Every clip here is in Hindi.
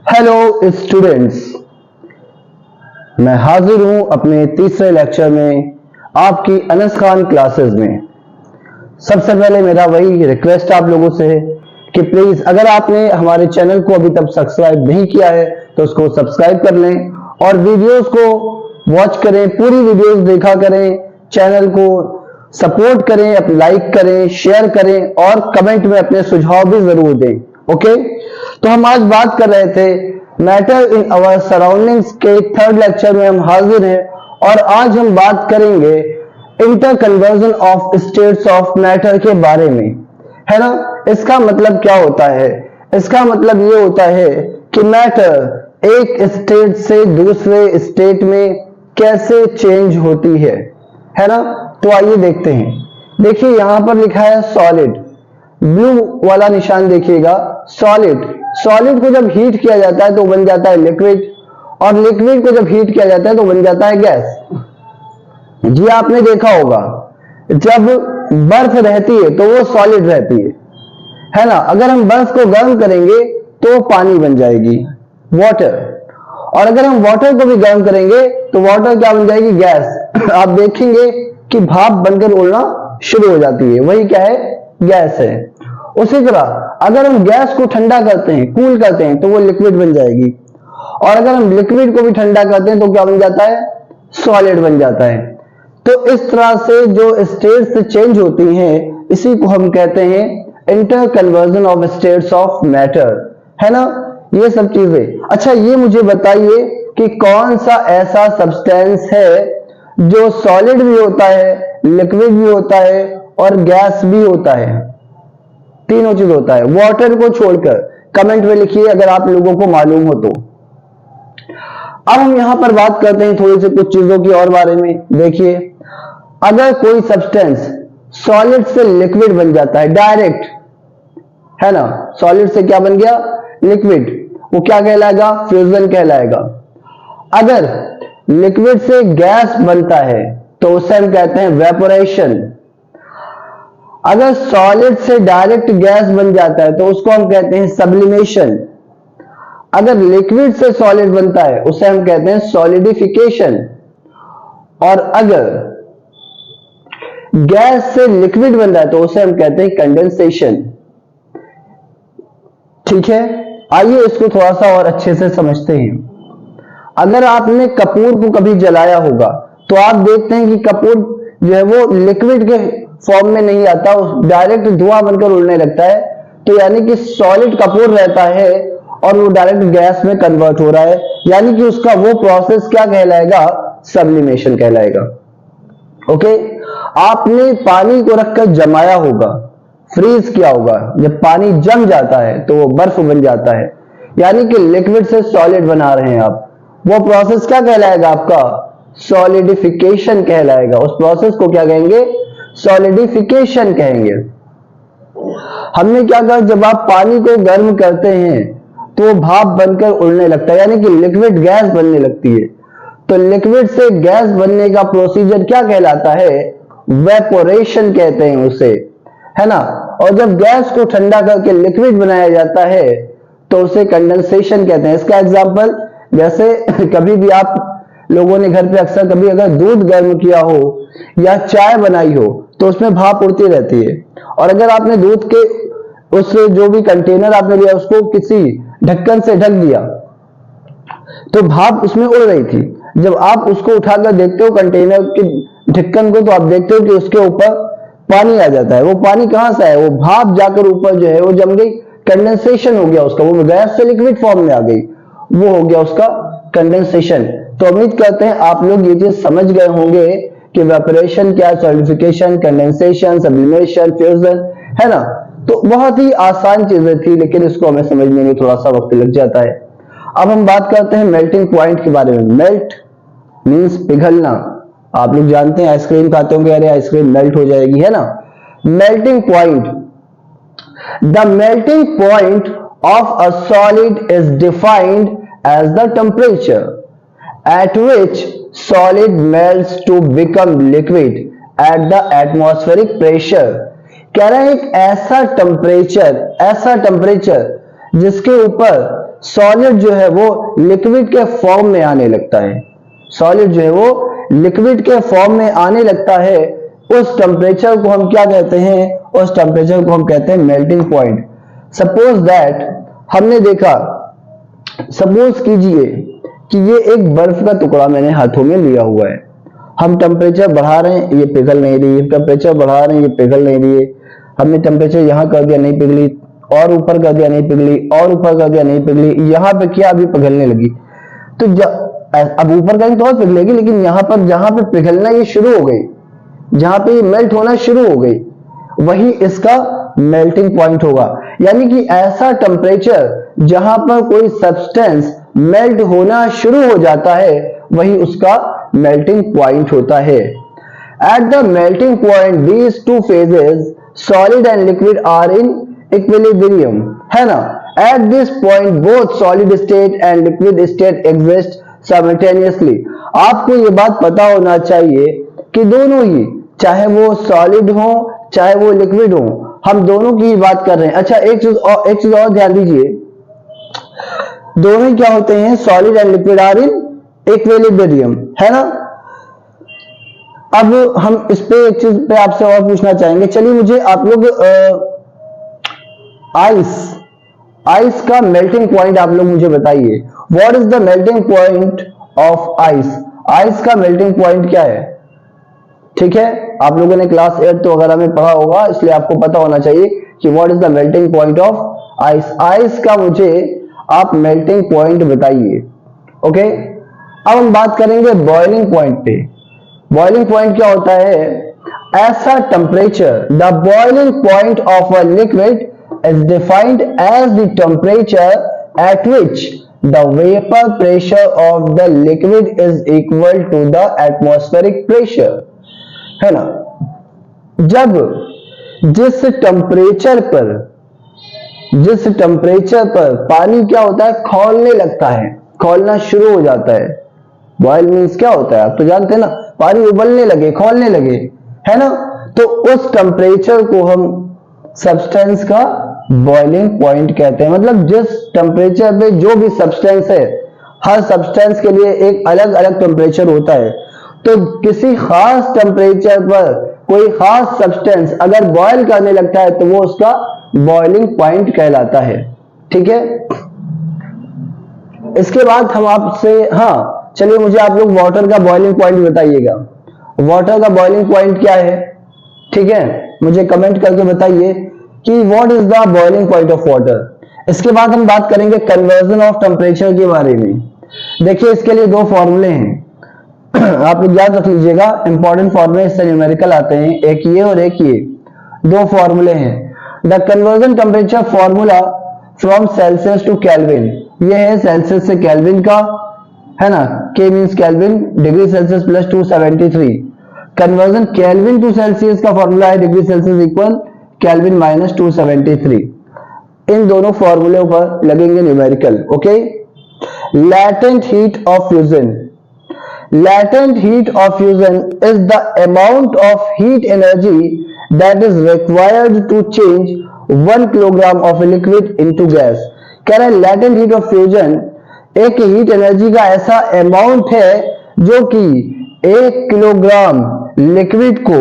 हेलो स्टूडेंट्स, मैं हाजिर हूं अपने तीसरे लेक्चर में आपकी अनस खान क्लासेस में। सबसे पहले मेरा वही रिक्वेस्ट आप लोगों से है कि प्लीज अगर आपने हमारे चैनल को अभी तक सब्सक्राइब नहीं किया है तो उसको सब्सक्राइब कर लें और वीडियोस को वॉच करें, पूरी वीडियोस देखा करें, चैनल को सपोर्ट करें, अपने लाइक करें, शेयर करें और कमेंट में अपने सुझाव भी जरूर दें। ओके, तो हम आज बात कर रहे थे मैटर इन आवर सराउंडिंग्स के थर्ड लेक्चर में हम हाजिर हैं और आज हम बात करेंगे inter conversion of states of matter के बारे में, है ना। इसका मतलब क्या होता है? इसका मतलब ये होता है कि मैटर एक स्टेट से दूसरे स्टेट में कैसे चेंज होती है ना। तो आइए देखते हैं। देखिए यहां पर लिखा है सॉलिड, ब्लू वाला निशान देखिएगा। सॉलिड को जब हीट किया जाता है तो बन जाता है लिक्विड और लिक्विड को जब हीट किया जाता है तो बन जाता है गैस। जी आपने देखा होगा जब बर्फ रहती है तो वो सॉलिड रहती है ना। अगर हम बर्फ को गर्म करेंगे तो पानी बन जाएगी, वाटर। और अगर हम वाटर को भी गर्म करेंगे तो वाटर क्या बन जाएगी? गैस। आप देखेंगे कि भाप बनकर उड़ना शुरू हो जाती है, वही क्या है? गैस है। उसी तरह अगर हम गैस को ठंडा करते हैं, कूल करते हैं तो वो लिक्विड बन जाएगी और अगर हम लिक्विड को भी ठंडा करते हैं तो क्या बन जाता है? सॉलिड बन जाता है। तो इस तरह से जो स्टेट्स चेंज होती हैं इसी को हम कहते हैं inter conversion of states of matter, है ना। ये सब चीजें। अच्छा ये मुझे बताइए कि कौन सा ऐसा सब्सटेंस है जो सॉलिड भी होता है, लिक्विड भी होता है और गैस भी होता है? तीनों चीज होता है, वाटर को छोड़कर। कमेंट में लिखिए अगर आप लोगों को मालूम हो तो। अब हम यहां पर बात करते हैं थोड़ी सी कुछ चीजों की और बारे में। देखिए अगर कोई सब्सटेंस सॉलिड से लिक्विड बन जाता है डायरेक्ट, है ना, सॉलिड से क्या बन गया? लिक्विड, वो क्या कहलाएगा? फ्यूजन कहलाएगा। अगर लिक्विड से गैस बनता है तो उसे हम कहते हैं वेपोरेशन। अगर सॉलिड से डायरेक्ट गैस बन जाता है तो उसको हम कहते हैं सब्लिमेशन। अगर लिक्विड से सॉलिड बनता है उसे हम कहते हैं सॉलिडिफिकेशन और अगर गैस से लिक्विड बन रहा है तो उसे हम कहते हैं कंडेंसेशन। ठीक है, आइए इसको थोड़ा सा और अच्छे से समझते हैं। अगर आपने कपूर को कभी जलाया होगा तो आप देखते हैं कि कपूर जो है वो लिक्विड के फॉर्म में नहीं आता, डायरेक्ट धुआं बनकर उड़ने लगता है। तो यानी कि सॉलिड कपूर रहता है और वो डायरेक्ट गैस में कन्वर्ट हो रहा है, यानी कि उसका वो प्रोसेस क्या कहलाएगा? सब्लिमेशन कहलाएगा। ओके, आपने पानी को रखकर जमाया होगा, फ्रीज किया होगा, जब पानी जम जाता है तो वो बर्फ बन जाता है, यानी कि लिक्विड से सॉलिड बना रहे हैं आप। वो प्रोसेस क्या कहलाएगा? आपका सॉलिडिफिकेशन कहलाएगा। उस प्रोसेस को क्या कहेंगे? सॉलिडिफिकेशन कहेंगे। हमने क्या कहा, जब आप पानी को गर्म करते हैं तो भाप बनकर उड़ने लगता है, यानी कि लिक्विड गैस बनने लगती है। तो लिक्विड से गैस बनने का प्रोसीजर क्या कहलाता है? वेपोरेशन कहते हैं उसे, है ना। और जब गैस को ठंडा करके लिक्विड बनाया जाता है तो उसे कंडेंसेशन कहते हैं। इसका एग्जांपल जैसे कभी भी आप लोगों ने घर पे अक्सर कभी अगर दूध गर्म किया हो या चाय बनाई हो तो उसमें भाप उड़ती रहती है और अगर आपने दूध के उस जो भी कंटेनर आपने लिया उसको किसी ढक्कन से ढक दिया तो भाप उसमें उड़ रही थी। जब आप उसको उठाकर देखते हो कंटेनर के ढक्कन को तो आप देखते हो कि उसके ऊपर पानी आ जाता है। वो पानी कहां से है? वो भाप जाकर ऊपर जो है वो जम गई, कंडेंसेशन हो गया उसका, वो गैस से लिक्विड फॉर्म में आ गई, वो हो गया उसका कंडेंसेशन। तो उम्मीद करते हैं आप लोग ये चीज समझ गए होंगे कि वेपोरेशन क्या है, सॉलिडिफिकेशन, कंडेंसेशन, सब्लिमेशन, फ्यूजन, है ना। तो बहुत ही आसान चीजें थी लेकिन इसको हमें समझने में थोड़ा सा वक्त लग जाता है। अब हम बात करते हैं मेल्टिंग पॉइंट के बारे में। मेल्ट मींस पिघलना। आप लोग जानते हैं आइसक्रीम खाते होंगे, अरे आइसक्रीम मेल्ट हो जाएगी, है ना। Melting point, the melting point of a solid is defined as the temperature at which solid melts to become liquid at the atmospheric pressure। कह रहे हैं एक ऐसा टेम्परेचर जिसके ऊपर सॉलिड जो है वो लिक्विड के फॉर्म में आने लगता है, सॉलिड जो है वो लिक्विड के फॉर्म में आने लगता है, उस टेम्परेचर को हम क्या कहते हैं, उस टेम्परेचर को हम कहते हैं मेल्टिंग पॉइंट। सपोज दैट हमने देखा, सपोज कीजिए कि ये एक बर्फ का टुकड़ा मैंने हाथों में लिया हुआ है, हम टेम्परेचर बढ़ा रहे हैं, ये पिघल नहीं रही है, टेम्परेचर बढ़ा रहे हैं, ये पिघल नहीं रही है, हमने टेम्परेचर यहाँ कर दिया नहीं पिघली, और ऊपर कर दिया नहीं पिघली, और ऊपर कर दिया नहीं पिघली, यहाँ पे क्या अभी पिघलने लगी। तो अब ऊपर करेंगे तो और पिघलेगी, लेकिन यहाँ पर जहां पे पिघलना ये शुरू हो गई, जहां पे ये मेल्ट होना शुरू हो गई, वही इसका मेल्टिंग पॉइंट होगा। यानी कि ऐसा टेम्परेचर जहां पर कोई सब्सटेंस मेल्ट होना शुरू हो जाता है, वही उसका मेल्टिंग पॉइंट होता है। At the melting point these two phases solid and liquid are in equilibrium, है ना। At this point both solid state and liquid state exist simultaneously. आपको ये बात पता होना चाहिए कि दोनों ही, चाहे वो सॉलिड हो चाहे वो लिक्विड हो, हम दोनों की ही बात कर रहे हैं। अच्छा एक चीज और ध्यान दीजिए, दोनों ही क्या होते हैं, solid and liquid are in equilibrium, है ना। अब हम इस पे एक चीज पे आपसे और पूछना चाहेंगे। चलिए मुझे आप लोग आइस का मेल्टिंग पॉइंट आप लोग मुझे बताइए। What is the melting point of ice? Ice का मेल्टिंग पॉइंट क्या है? ठीक है, आप लोगों ने क्लास 8 वगैरह में पढ़ा होगा, इसलिए आपको पता होना चाहिए कि what is the melting point of ice. Ice का मुझे आप मेल्टिंग पॉइंट बताइए। ओके, अब हम बात करेंगे बॉइलिंग पॉइंट पे। बॉइलिंग पॉइंट क्या होता है? ऐसा temperature, the boiling point of a liquid is defined as the temperature at which the vapor pressure of the liquid is equal to the atmospheric pressure, है ना। जब जिस टेम्परेचर पर पानी क्या होता है, खौलने लगता है, खौलना शुरू हो जाता है। बॉयल मीन्स क्या होता है, आप तो जानते हैं ना, पानी उबलने लगे, खौलने लगे, है ना। तो उस टेम्परेचर को हम सब्सटेंस का बॉइलिंग पॉइंट कहते हैं। मतलब जिस टेम्परेचर पे जो भी सब्सटेंस है, हर सब्सटेंस के लिए एक अलग अलग टेम्परेचर होता है, तो किसी खास टेम्परेचर पर कोई खास सब्सटेंस अगर बॉयल करने लगता है तो वो उसका बॉइलिंग पॉइंट कहलाता है। ठीक है, इसके बाद हम आपसे, हाँ चलिए मुझे आप लोग वाटर का बॉइलिंग पॉइंट बताइएगा। वाटर का बॉइलिंग पॉइंट क्या है? ठीक है, मुझे कमेंट करके बताइए कि what is the boiling point of water. इसके बाद हम बात करेंगे कन्वर्जन ऑफ टेम्परेचर के बारे में। देखिए इसके लिए दो फॉर्मूले हैं आप लोग याद रख लीजिएगा, इंपॉर्टेंट फॉर्मूले इससे न्यूमेरिकल आते हैं, एक ये और एक ये, दो फॉर्मूले हैं। The conversion temperature formula from Celsius to Kelvin, ये है सेल्सियस से केल्विन का, है ना। K means Kelvin, degree Celsius plus 273। Conversion Kelvin to Celsius का फॉर्मूला है degree Celsius equal Kelvin minus 273। इन दोनों फॉर्मूलों पर लगेंगे numerical. Okay, latent heat of fusion, latent heat of fusion is the amount of heat energy that is required to change 1 kilogram of a liquid into gas। कह रहे हैं latent heat of fusion एक हीट एनर्जी का ऐसा अमाउंट है जो कि 1 किलोग्राम लिक्विड को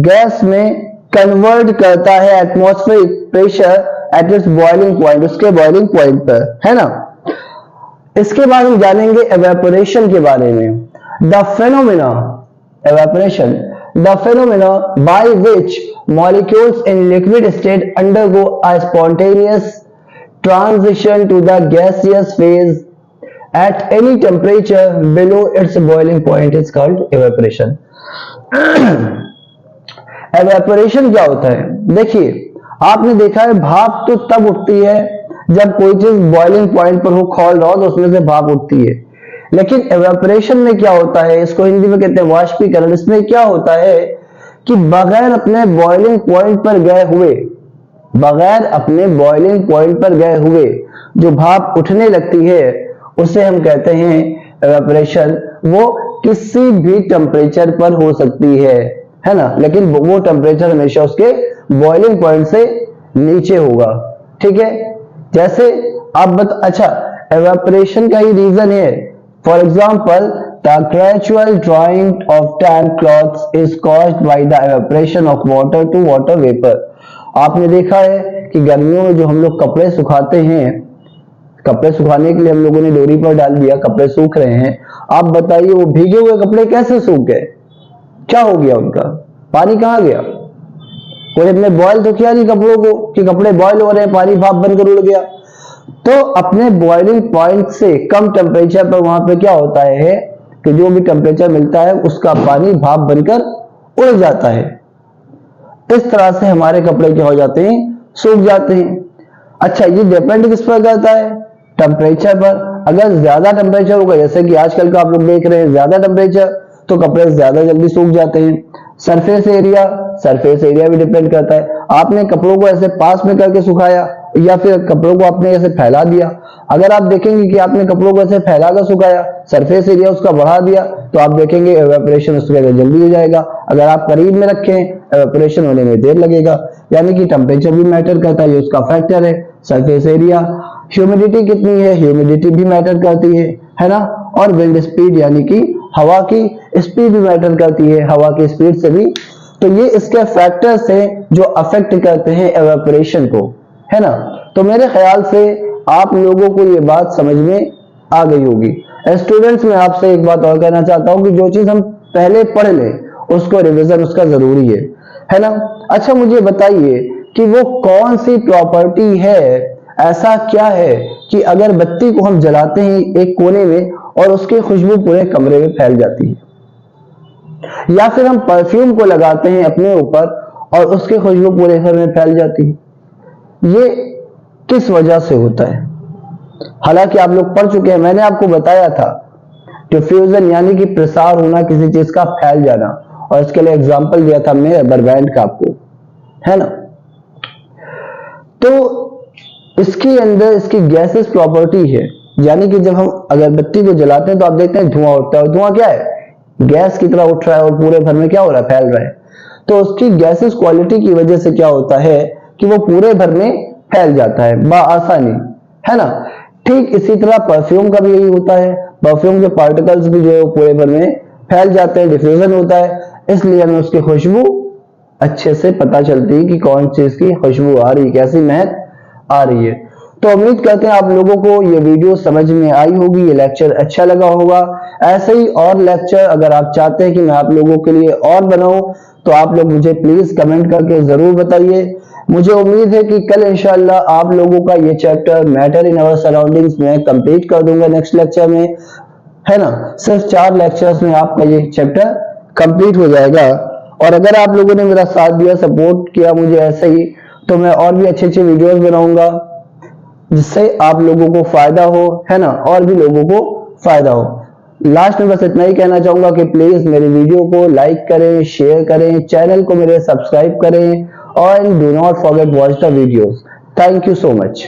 गैस में कन्वर्ट करता है atmospheric pressure at its boiling point, उसके बॉइलिंग पॉइंट पर, है ना। इसके बाद हम जानेंगे एवेपोरेशन के बारे में। The phenomena evaporation, the phenomena by which molecules in liquid state undergo a spontaneous transition to the gaseous phase at any temperature below its boiling point is called evaporation। evaporation क्या होता है? देखिए आपने देखा है भाप तो तब उठती है जब कोई चीज बॉइलिंग पॉइंट पर हो, खौल रहा हो, तो उसमें से भाप उठती है। लेकिन evaporation में क्या होता है, इसको हिंदी में कहते हैं वाष्पीकरण। इसमें क्या होता है कि बगैर अपने बॉइलिंग पॉइंट पर गए हुए, बगैर अपने बॉइलिंग पॉइंट पर गए हुए जो भाप उठने लगती है उसे हम कहते हैं एवेपोरेशन। वो किसी भी टेम्परेचर पर हो सकती है ना, लेकिन वो टेम्परेचर हमेशा उसके बॉइलिंग पॉइंट से नीचे होगा। ठीक है, जैसे आप अच्छा एवापोरेशन का ही रीजन है। For example, the gradual drying of tan clothes is caused by the evaporation of water to water vapour. आपने देखा है कि गर्मियों में जो हम लोग कपड़े सुखाते हैं, कपड़े सुखाने के लिए हम लोगों ने डोरी पर डाल दिया, कपड़े सूख रहे हैं। आप बताइए वो भीगे हुए कपड़े कैसे सूख गए? क्या हो गया उनका? पानी कहां गया? कोई अपने बॉयल तो किया नहीं कपड़ों को कि कपड़े बॉयल हो रहे हैं, पानी भाप बनकर उड़ गया। तो अपने बॉइलिंग पॉइंट से कम टेम्परेचर पर वहां पे क्या होता है कि जो भी टेम्परेचर मिलता है उसका पानी भाप बनकर उड़ जाता है। इस तरह से हमारे कपड़े क्या हो जाते हैं? सूख जाते हैं। अच्छा, ये डिपेंड किस पर करता है? टेम्परेचर पर। अगर ज्यादा टेम्परेचर होगा, जैसे कि आजकल का आप लोग देख रहे हैं ज्यादा टेम्परेचर, तो कपड़े ज्यादा जल्दी सूख जाते हैं। सरफेस एरिया भी डिपेंड करता है। आपने कपड़ों को ऐसे पास में करके सुखाया या फिर कपड़ों को आपने ऐसे फैला दिया। अगर आप देखेंगे कि आपने कपड़ों को ऐसे फैला कर सुखाया, सरफेस एरिया उसका बढ़ा दिया, तो आप देखेंगे एवेपोरेशन उसकी जगह जल्दी हो जाएगा। अगर आप करीब में रखें, एवेपोरेशन होने में देर लगेगा। यानी कि टेम्परेचर भी मैटर करता है, ये उसका फैक्टर है। सरफेस एरिया, ह्यूमिडिटी कितनी है, ह्यूमिडिटी भी मैटर करती है ना। और विंड स्पीड यानी कि हवा की स्पीड भी मैटर करती है, हवा की स्पीड से भी। तो ये इसके फैक्टर्स हैं जो अफेक्ट करते हैं एवेपोरेशन को, है ना। तो मेरे ख्याल से आप लोगों को ये बात समझ में आ गई होगी। स्टूडेंट्स, मैं आपसे एक बात और कहना चाहता हूं कि जो चीज हम पहले पढ़ लें उसको रिवीजन उसका जरूरी है ना। अच्छा, मुझे बताइए कि वो कौन सी प्रॉपर्टी है, ऐसा क्या है कि अगर बत्ती को हम जलाते हैं एक कोने में और उसकी खुशबू पूरे कमरे में फैल जाती है, या फिर हम परफ्यूम को लगाते हैं अपने ऊपर और उसकी खुशबू पूरे घर में फैल जाती है? ये किस वजह से होता है? हालांकि आप लोग पढ़ चुके हैं, मैंने आपको बताया था डिफ्यूजन यानी कि प्रसार होना, किसी चीज का फैल जाना, और इसके लिए एग्जांपल दिया था हमने रबर बैंड का आपको, है ना। तो इसके अंदर इसकी गैसेस प्रॉपर्टी है, यानी कि जब हम अगरबत्ती को जलाते हैं तो आप देखते हैं धुआं उठता है, और धुआं क्या है? गैस की तरह उठ रहा है और पूरे भर में क्या हो रहा है? फैल रहा है। तो उसकी गैसेस क्वालिटी की वजह से क्या होता है कि वो पूरे भर में फैल जाता है बआसानी, है ना। ठीक इसी तरह परफ्यूम का भी यही होता है। परफ्यूम के पार्टिकल्स भी जो है वो पूरे भर में फैल जाते हैं, डिफ्यूजन होता है। इसलिए हमें उसकी खुशबू अच्छे से पता चलती है कि कौन चीज की खुशबू आ रही है, कैसी महक आ रही है। तो उम्मीद करते हैं आप लोगों को ये वीडियो समझ में आई होगी, ये लेक्चर अच्छा लगा होगा। ऐसे ही और लेक्चर अगर आप चाहते हैं कि मैं आप लोगों के लिए और बनाऊं, तो आप लोग मुझे प्लीज कमेंट करके जरूर बताइए। मुझे उम्मीद है कि कल इंशाल्लाह आप लोगों का ये chapter matter in our surroundings में कंप्लीट कर दूंगा नेक्स्ट लेक्चर में, है ना। सिर्फ 4 लेक्चर्स में आपका ये चैप्टर कंप्लीट हो जाएगा। और अगर आप लोगों ने मेरा साथ दिया, सपोर्ट किया मुझे ऐसे ही, तो मैं और भी अच्छे अच्छे वीडियोस बनाऊंगा जिससे आप लोगों को फायदा हो, है ना, और भी लोगों को फायदा हो। लास्ट में बस इतना ही कहना चाहूंगा कि प्लीज मेरे वीडियो को लाइक करें, शेयर करें, चैनल को मेरे सब्सक्राइब करें, और do not forget watch the videos. Thank you so much.